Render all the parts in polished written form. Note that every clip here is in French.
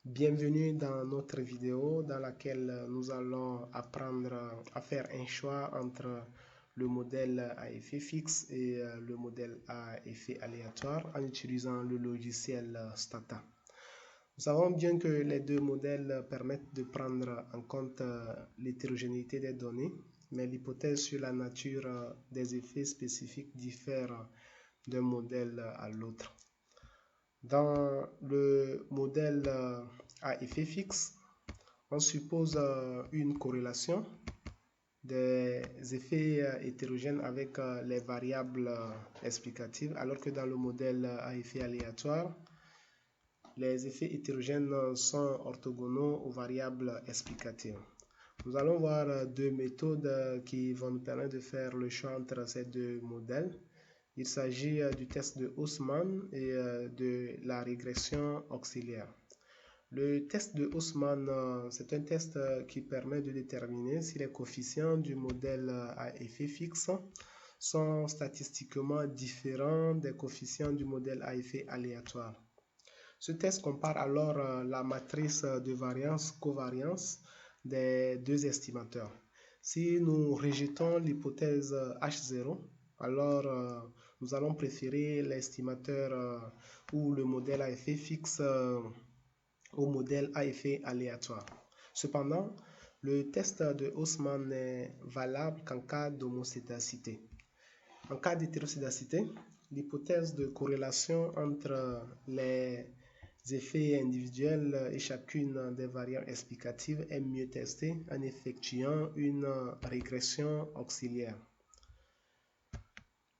Bienvenue dans notre vidéo dans laquelle nous allons apprendre à faire un choix entre le modèle à effet fixe et le modèle à effet aléatoire en utilisant le logiciel Stata. Nous savons bien que les deux modèles permettent de prendre en compte l'hétérogénéité des données, mais l'hypothèse sur la nature des effets spécifiques diffère d'un modèle à l'autre. Dans le modèle à effet fixe, on suppose une corrélation des effets hétérogènes avec les variables explicatives, alors que dans le modèle à effet aléatoire, les effets hétérogènes sont orthogonaux aux variables explicatives. Nous allons voir deux méthodes qui vont nous permettre de faire le choix entre ces deux modèles. Il s'agit du test de Haussmann et de la régression auxiliaire. Le test de Haussmann, c'est un test qui permet de déterminer si les coefficients du modèle à effet fixe sont statistiquement différents des coefficients du modèle à effet aléatoire. Ce test compare alors la matrice de variance-covariance des deux estimateurs. Si nous rejetons l'hypothèse H0, alors nous allons préférer l'estimateur ou le modèle à effet fixe au modèle à effet aléatoire. Cependant, le test de Haussmann n'est valable qu'en cas d'homocédacité. En cas d'hétérocédacité, l'hypothèse de corrélation entre les effets individuels et chacune des variables explicatives est mieux testée en effectuant une régression auxiliaire.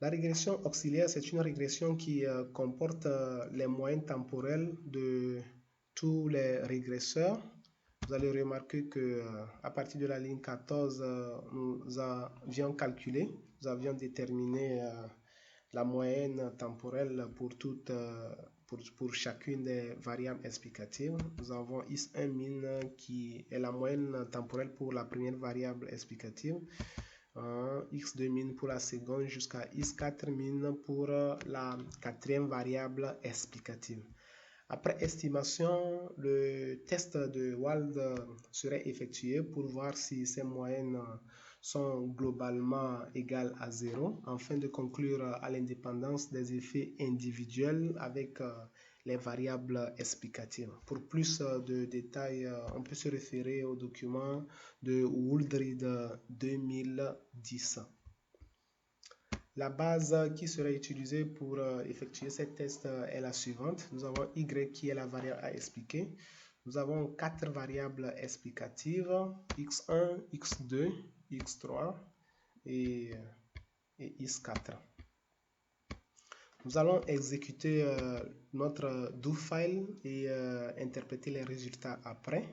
La régression auxiliaire, c'est une régression qui comporte les moyennes temporelles de tous les régresseurs. Vous allez remarquer que à partir de la ligne 14, nous avions calculé, nous avions déterminé la moyenne temporelle pour chacune des variables explicatives. Nous avons is1 min qui est la moyenne temporelle pour la première variable explicative, x2 min pour la seconde jusqu'à x4 min pour la quatrième variable explicative. Après estimation, le test de Wald serait effectué pour voir si ces moyennes sont globalement égales à 0 afin de conclure à l'indépendance des effets individuels avec les variables explicatives. Pour plus de détails, on peut se référer au document de Wooldrid 2010. La base qui sera utilisée pour effectuer ces tests est la suivante. Nous avons Y qui est la variable à expliquer. Nous avons 4 variables explicatives, x1, x2, x3 et x4. Nous allons exécuter notre do file et interpréter les résultats après.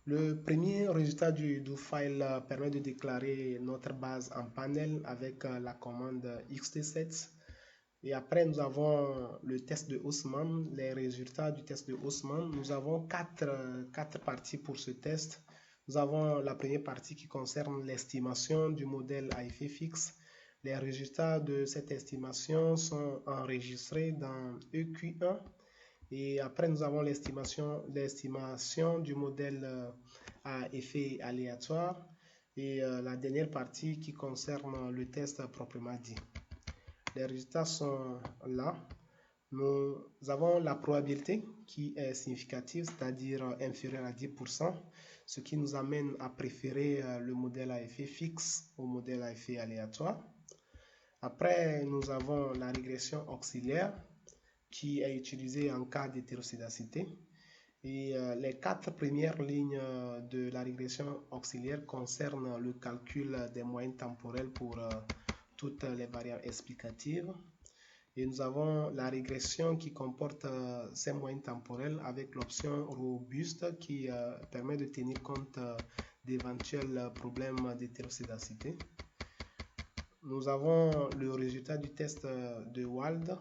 Le premier résultat du do file permet de déclarer notre base en panel avec la commande xt7. Et après, nous avons le test de Haussmann, les résultats du test de Haussmann. Nous avons quatre parties pour ce test. Nous avons la première partie qui concerne l'estimation du modèle à effet fixe. Les résultats de cette estimation sont enregistrés dans EQ1. Et après, nous avons l'estimation du modèle à effet aléatoire et la dernière partie qui concerne le test proprement dit. Les résultats sont là. Nous avons la probabilité qui est significative, c'est-à-dire inférieure à 10%, ce qui nous amène à préférer le modèle à effet fixe au modèle à effet aléatoire. Après, nous avons la régression auxiliaire qui est utilisée en cas d'hétérocédacité. Et les 4 premières lignes de la régression auxiliaire concernent le calcul des moyennes temporelles pour toutes les variables explicatives. Et nous avons la régression qui comporte ces moyennes temporelles avec l'option robuste qui permet de tenir compte d'éventuels problèmes d'hétérocédacité. Nous avons le résultat du test de Wald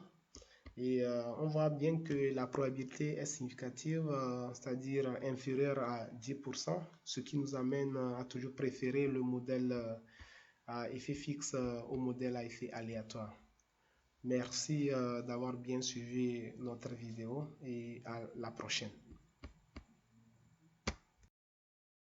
et on voit bien que la probabilité est significative, c'est-à-dire inférieure à 10%, ce qui nous amène à toujours préférer le modèle à effet fixe au modèle à effet aléatoire. Merci d'avoir bien suivi notre vidéo et à la prochaine.